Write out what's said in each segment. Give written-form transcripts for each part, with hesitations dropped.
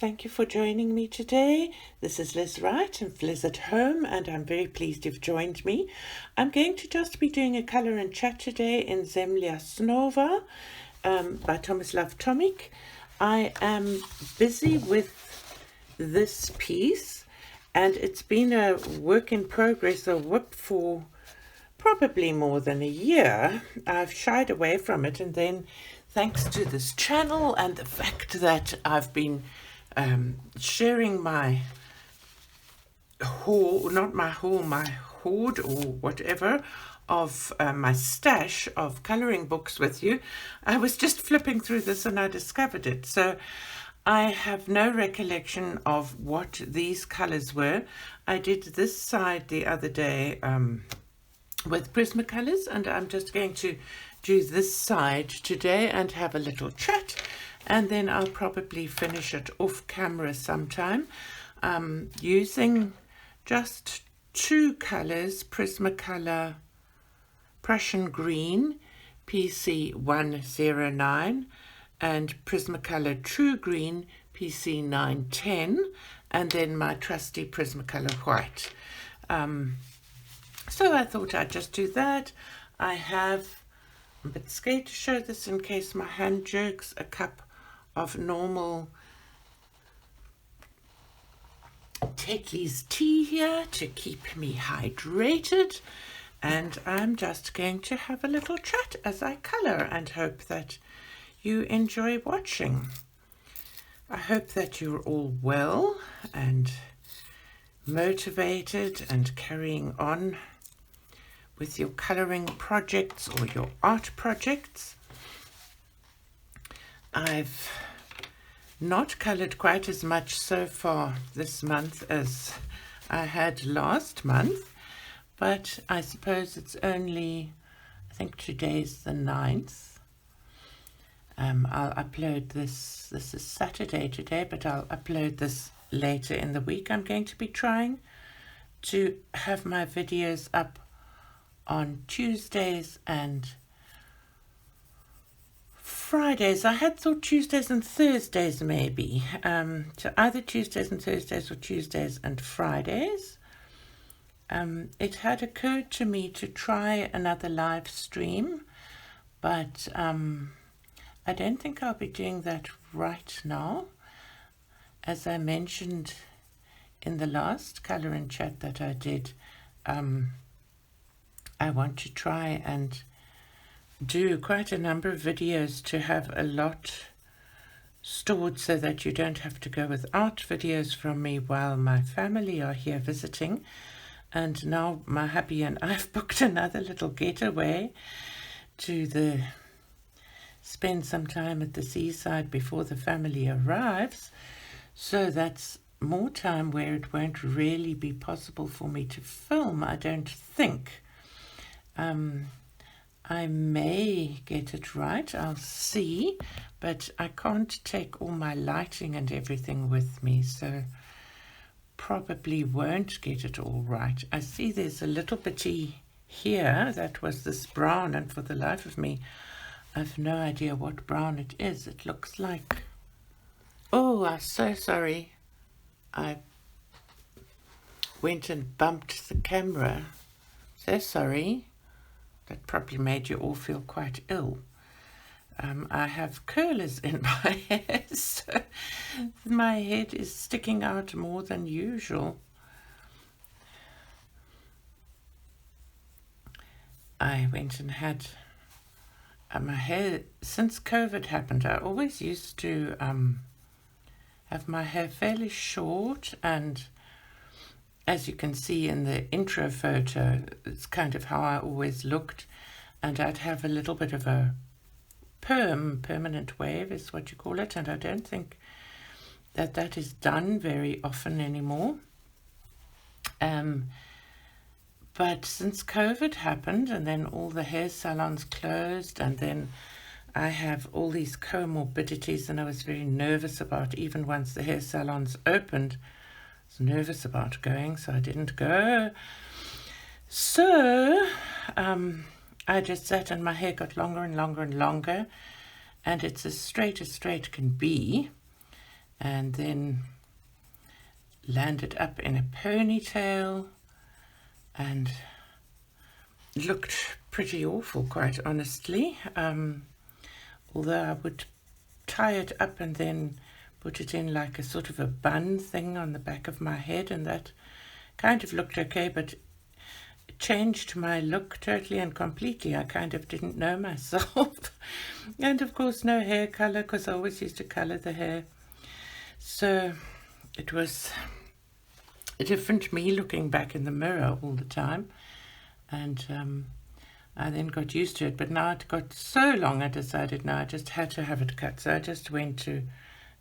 Thank you for joining me today. This is Liz Wright and Liz at Home, and I'm very pleased you've joined me. I'm going to just be doing a colour and chat today in Zemlja Snova by Tomislav Tomic. I am busy with this piece, and it's been a work in progress, a whip for probably more than a year. I've shied away from it, and then thanks to this channel and the fact that I've been sharing my haul, not my haul, my hoard or whatever of my stash of colouring books with you, I was just flipping through this and I discovered it. So I have no recollection of what these colours were. I did this side the other day with Prismacolors, and I'm just going to do this side today and have a little chat, and then I'll probably finish it off camera sometime using just two colours, Prismacolor Prussian Green PC 109 and Prismacolor True Green PC 910, and then my trusty Prismacolor White. So I thought I'd just do that. I have, I'm a bit scared to show this in case my hand jerks, a cup of normal Tetley's tea here to keep me hydrated, and I'm just going to have a little chat as I colour and hope that you enjoy watching. I hope that you're all well and motivated and carrying on with your colouring projects or your art projects. I've not coloured quite as much so far this month as I had last month, but I suppose it's only, I think today's the 9th. I'll upload this is Saturday today, but I'll upload this later in the week. I'm going to be trying to have my videos up on Tuesdays and Fridays. I had thought Tuesdays and Thursdays maybe. So either Tuesdays and Thursdays or Tuesdays and Fridays. It had occurred to me to try another live stream, but I don't think I'll be doing that right now. As I mentioned in the last colour and chat that I did, I want to try and do quite a number of videos to have a lot stored so that you don't have to go without videos from me while my family are here visiting. And now my hubby and I've booked another little getaway to spend some time at the seaside before the family arrives. So that's more time where it won't really be possible for me to film, I don't think. I may get it right, I'll see, but I can't take all my lighting and everything with me, so probably won't get it all right. I see there's a little bitty here that was this brown, and for the life of me I've no idea what brown it is. It looks like, oh, I'm so sorry, I went and bumped the camera, so sorry. That probably made you all feel quite ill. I have curlers in my hair, so my head is sticking out more than usual. I went and had my hair, since COVID happened, I always used to have my hair fairly short, and as you can see in the intro photo, it's kind of how I always looked, and I'd have a little bit of a permanent wave is what you call it, and I don't think that is done very often anymore. But since COVID happened, and then all the hair salons closed, and then I have all these comorbidities, and I was very nervous about, even once the hair salons opened, nervous about going, so I didn't go. So I just sat, and my hair got longer and longer and longer, and it's as straight can be. and then landed up in a ponytail and looked pretty awful, quite honestly. Although I would tie it up and then put it in like a sort of a bun thing on the back of my head, and that kind of looked okay, but it changed my look totally and completely. I kind of didn't know myself. And of course no hair color, because I always used to color the hair. So it was a different me looking back in the mirror all the time. And I then got used to it, but now it got so long I decided now I just had to have it cut. So I just went to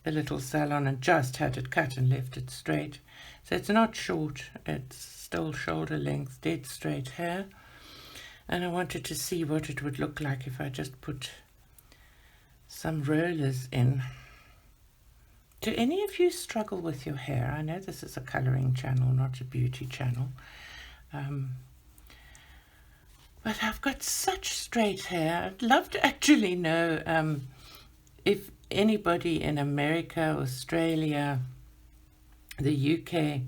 a little salon and just had it cut and left it straight. So it's not short, it's still shoulder length, dead straight hair. And I wanted to see what it would look like if I just put some rollers in. Do any of you struggle with your hair? I know this is a colouring channel, not a beauty channel. But I've got such straight hair. I'd love to actually know if anybody in America, Australia, the UK,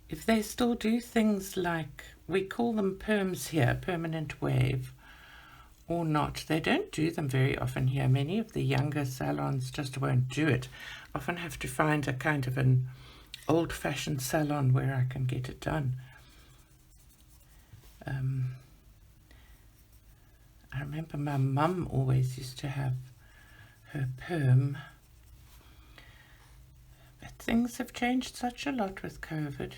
if they still do things like, we call them perms here, permanent wave, or not. They don't do them very often here. Many of the younger salons just won't do it. Often have to find a kind of an old-fashioned salon where I can get it done. I remember my mum always used to have her perm. But things have changed such a lot with COVID.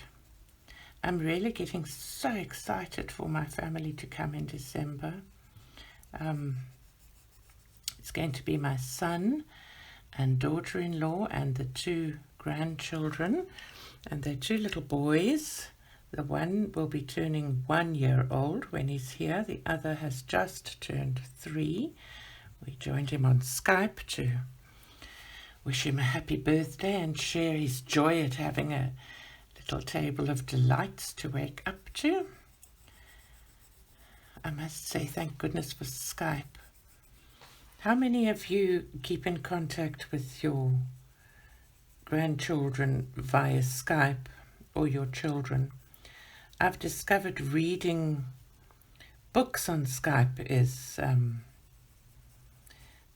I'm really getting so excited for my family to come in December. It's going to be my son and daughter-in-law and the 2 grandchildren, and they're 2 little boys. The one will be turning 1 year old when he's here. The other has just turned 3. We joined him on Skype to wish him a happy birthday and share his joy at having a little table of delights to wake up to. I must say, thank goodness for Skype. How many of you keep in contact with your grandchildren via Skype, or your children? I've discovered reading books on Skype is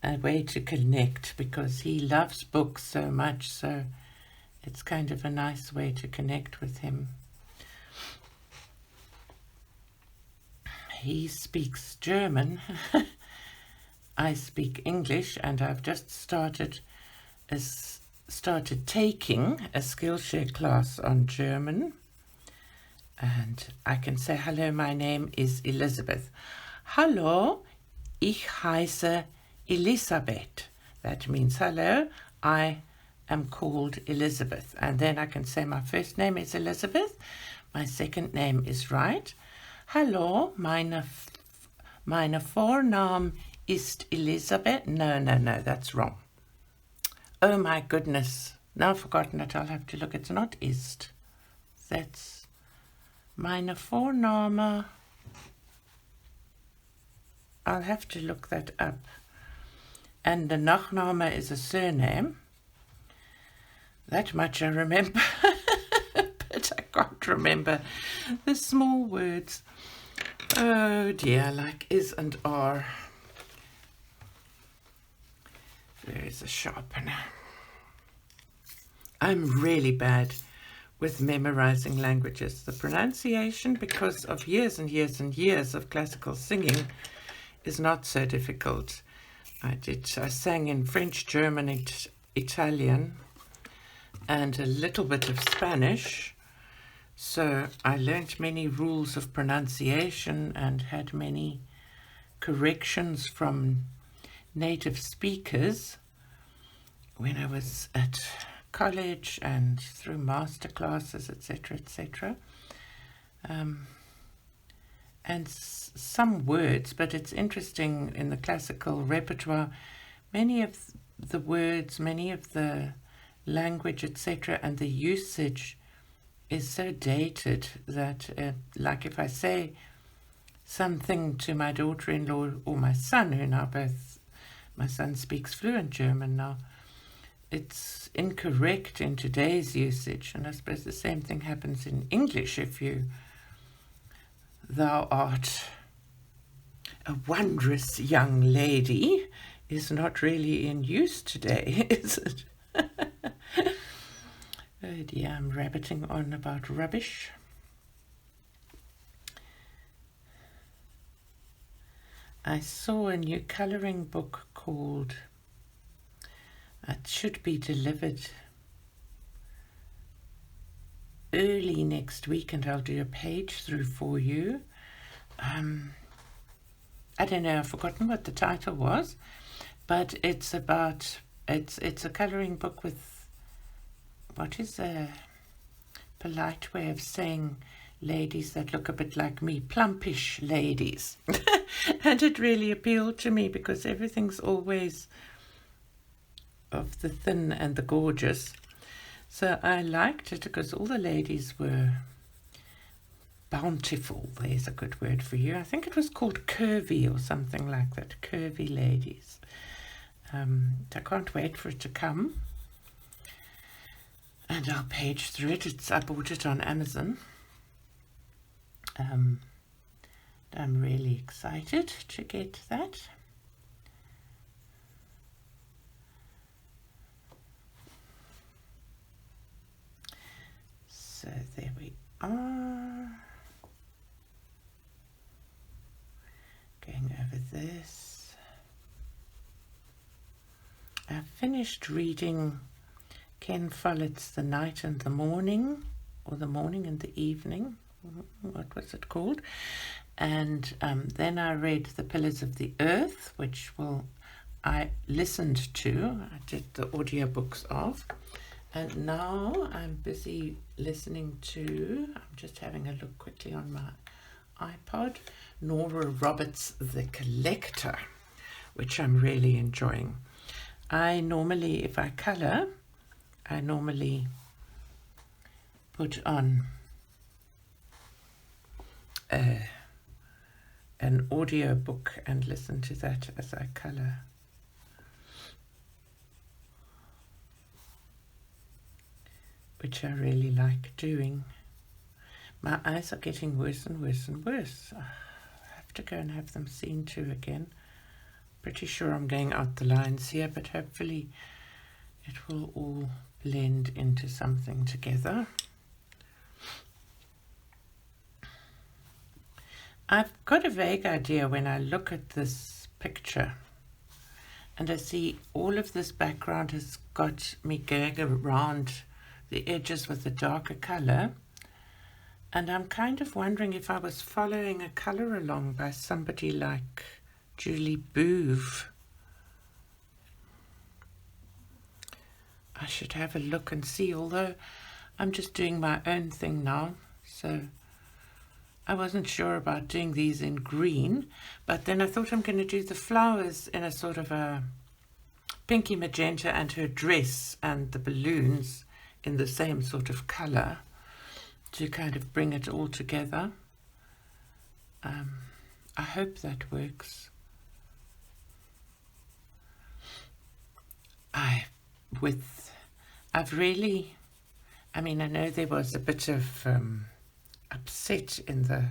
a way to connect, because he loves books so much, so it's kind of a nice way to connect with him. He speaks German. I speak English, and I've just started taking a Skillshare class on German. And I can say, hello, my name is Elizabeth. Hallo, ich heiße Elisabeth. That means, hello, I am called Elizabeth. And then I can say, my first name is Elizabeth. My second name is right. Hallo, meine Vorname ist Elisabeth. No, that's wrong. Oh my goodness. Now I've forgotten it. I'll have to look. It's not ist. That's meine Vorname. I'll have to look that up. And the Nachname is a surname. That much I remember. But I can't remember the small words. Oh dear, like is and are. There is a sharpener. I'm really bad with memorizing languages. The pronunciation, because of years and years and years of classical singing, is not so difficult. I sang in French, German, Italian, and a little bit of Spanish. So I learnt many rules of pronunciation and had many corrections from native speakers when I was at college and through master classes, etc., etc. And some words, but it's interesting in the classical repertoire, many of the words, many of the language, etc., and the usage is so dated that, like if I say something to my daughter-in-law or my son, who now both, my son speaks fluent German now, it's incorrect in today's usage, and I suppose the same thing happens in English. If thou art a wondrous young lady is not really in use today, is it? Oh dear, I'm rabbiting on about rubbish. I saw a new colouring book called, it should be delivered early next week, and I'll do a page through for you. I don't know, I've forgotten what the title was, but it's about, it's a colouring book with, what is a polite way of saying ladies that look a bit like me, plumpish ladies. And it really appealed to me because everything's always of the thin and the gorgeous. So I liked it because all the ladies were bountiful. There's a good word for you. I think it was called curvy or something like that. Curvy ladies. I can't wait for it to come. And I'll page through it. I bought it on Amazon. I'm really excited to get that. So there we are. Going over this. I finished reading Ken Follett's The Night and the Morning, or The Morning and the Evening. What was it called? And then I read The Pillars of the Earth, which I listened to. I did the audiobooks of. And now I'm busy listening to, I'm just having a look quickly on my iPod, Nora Roberts' The Collector, which I'm really enjoying. I normally, if I colour, I normally put on an audio book and listen to that as I colour. Which I really like doing. My eyes are getting worse and worse and worse. I have to go and have them seen to again. Pretty sure I'm going out the lines here, but hopefully it will all blend into something together. I've got a vague idea when I look at this picture and I see all of this background has got me going around the edges with a darker colour, and I'm kind of wondering if I was following a colour along by somebody like Julie Bouve. I should have a look and see, although I'm just doing my own thing now, so I wasn't sure about doing these in green, but then I thought I'm going to do the flowers in a sort of a pinky magenta and her dress and the balloons in the same sort of colour to kind of bring it all together. I hope that works. I know there was a bit of upset in the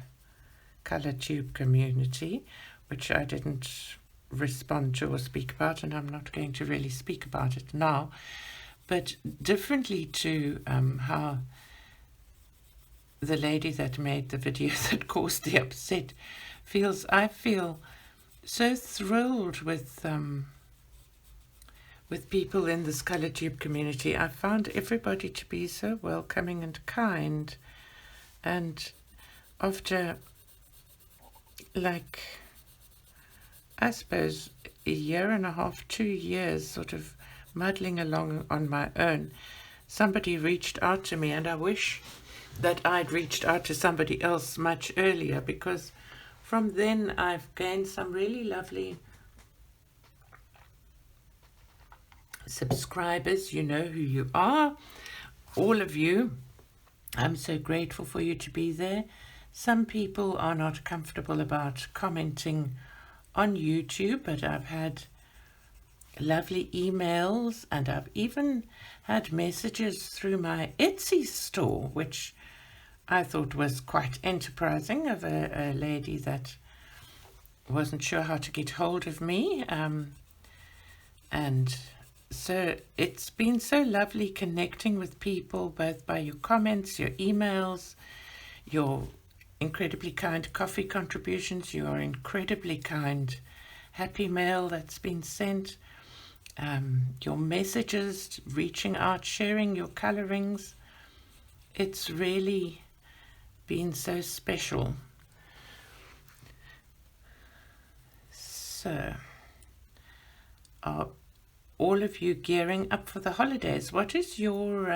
colour tube community, which I didn't respond to or speak about, and I'm not going to really speak about it now. But differently to how the lady that made the video that caused the upset feels, I feel so thrilled with people in this colour tube community. I found everybody to be so welcoming and kind. And after, like, I suppose a year and a half, 2 years sort of muddling along on my own, somebody reached out to me, and I wish that I'd reached out to somebody else much earlier, because from then I've gained some really lovely subscribers. You know who you are, all of you. I'm so grateful for you to be there. Some people are not comfortable about commenting on YouTube, but I've had lovely emails, and I've even had messages through my Etsy store, which I thought was quite enterprising, of a lady that wasn't sure how to get hold of me. And so it's been so lovely connecting with people, both by your comments, your emails, your incredibly kind coffee contributions, your incredibly kind happy mail that's been sent, your messages, reaching out, sharing your colorings. It's really been so special. So, are all of you gearing up for the holidays? What is your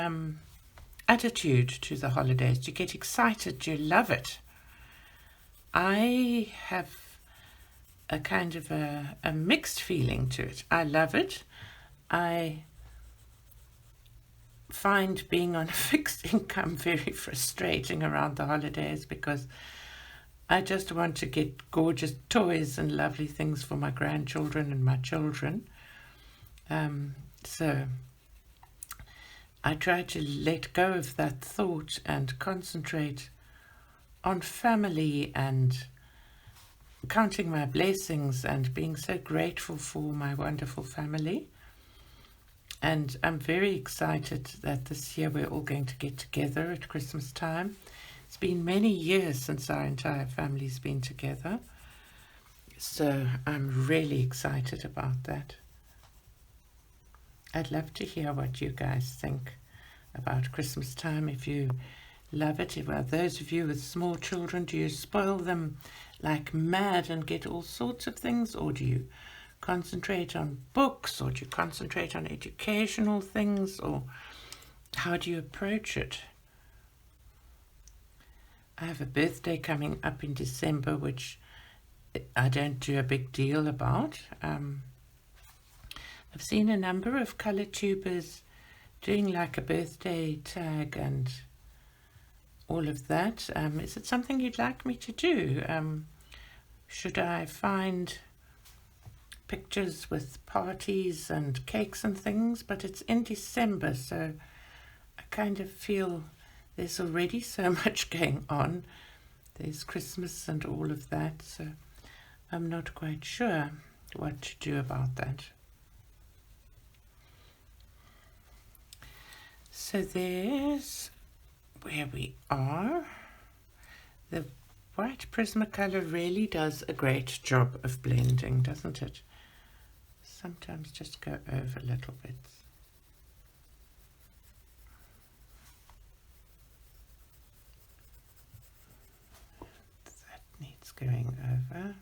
attitude to the holidays? Do you get excited? Do you love it? I have a kind of a mixed feeling to it. I love it. I find being on a fixed income very frustrating around the holidays, because I just want to get gorgeous toys and lovely things for my grandchildren and my children. So I try to let go of that thought and concentrate on family and counting my blessings and being so grateful for my wonderful family. And I'm very excited that this year we're all going to get together at Christmas time. It's been many years since our entire family's been together, so I'm really excited about that. I'd love to hear what you guys think about Christmas time, if you love it. If those of you with small children, do you spoil them like mad and get all sorts of things, or do you concentrate on books, or do you concentrate on educational things, or how do you approach it? I have a birthday coming up in December, which I don't do a big deal about. I've seen a number of color tubers doing like a birthday tag and all of that. Is it something you'd like me to do? Should I find pictures with parties and cakes and things? But it's in December, so I kind of feel there's already so much going on. There's Christmas and all of that, so I'm not quite sure what to do about that. So there's where we are. The white Prismacolor really does a great job of blending, doesn't it? Sometimes just go over little bits. That needs going over.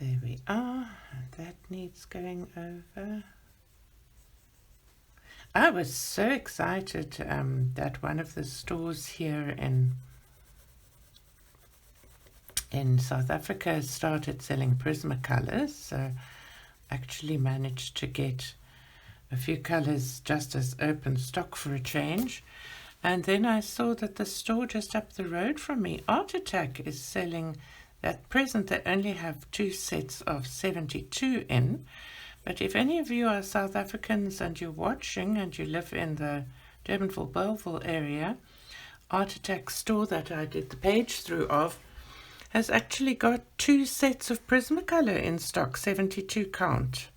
There we are. That needs going over. I was so excited that one of the stores here in South Africa started selling Prismacolors, so actually managed to get a few colors just as open stock for a change. And then I saw that the store just up the road from me, Art Attack, is selling at present. They only have 2 sets of 72 in. But if any of you are South Africans and you're watching and you live in the Durbanville-Bellville area, Art Attack store that I did the page through of has actually got 2 sets of Prismacolor in stock, 72 count.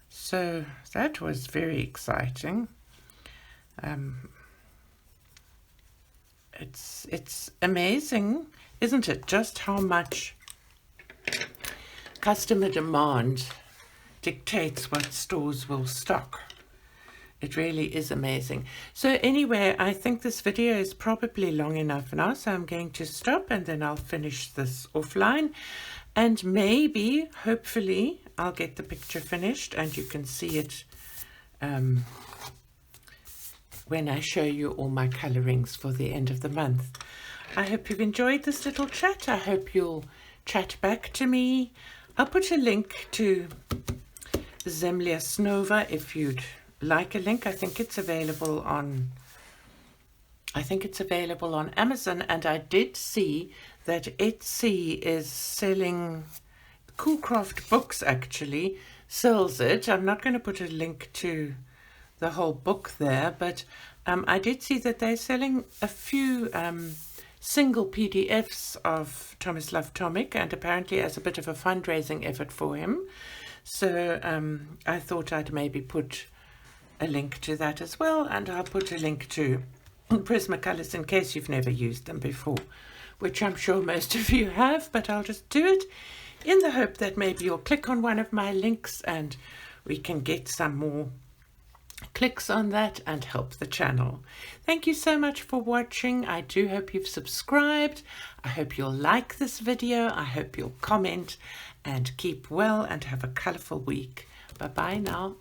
So that was very exciting. It's amazing, isn't it, just how much customer demand dictates what stores will stock. It really is amazing. So anyway, I think this video is probably long enough now, so I'm going to stop and then I'll finish this offline, and maybe, hopefully, I'll get the picture finished and you can see it when I show you all my colorings for the end of the month. I hope you've enjoyed this little chat. I hope you'll chat back to me. I'll put a link to Zemlja Snova if you'd like a link. I think it's available on I think it's available on Amazon, and I did see that Etsy is selling, Coolcraft Books actually sells it. I'm not going to put a link to the whole book there, but I did see that they're selling a few single PDFs of Tomislav Tomic, and apparently as a bit of a fundraising effort for him. So I thought I'd maybe put a link to that as well, and I'll put a link to Prismacolors in case you've never used them before, which I'm sure most of you have, but I'll just do it in the hope that maybe you'll click on one of my links and we can get some more clicks on that and help the channel. Thank you so much for watching. I do hope you've subscribed. I hope you'll like this video. I hope you'll comment, and keep well and have a colourful week. Bye bye now.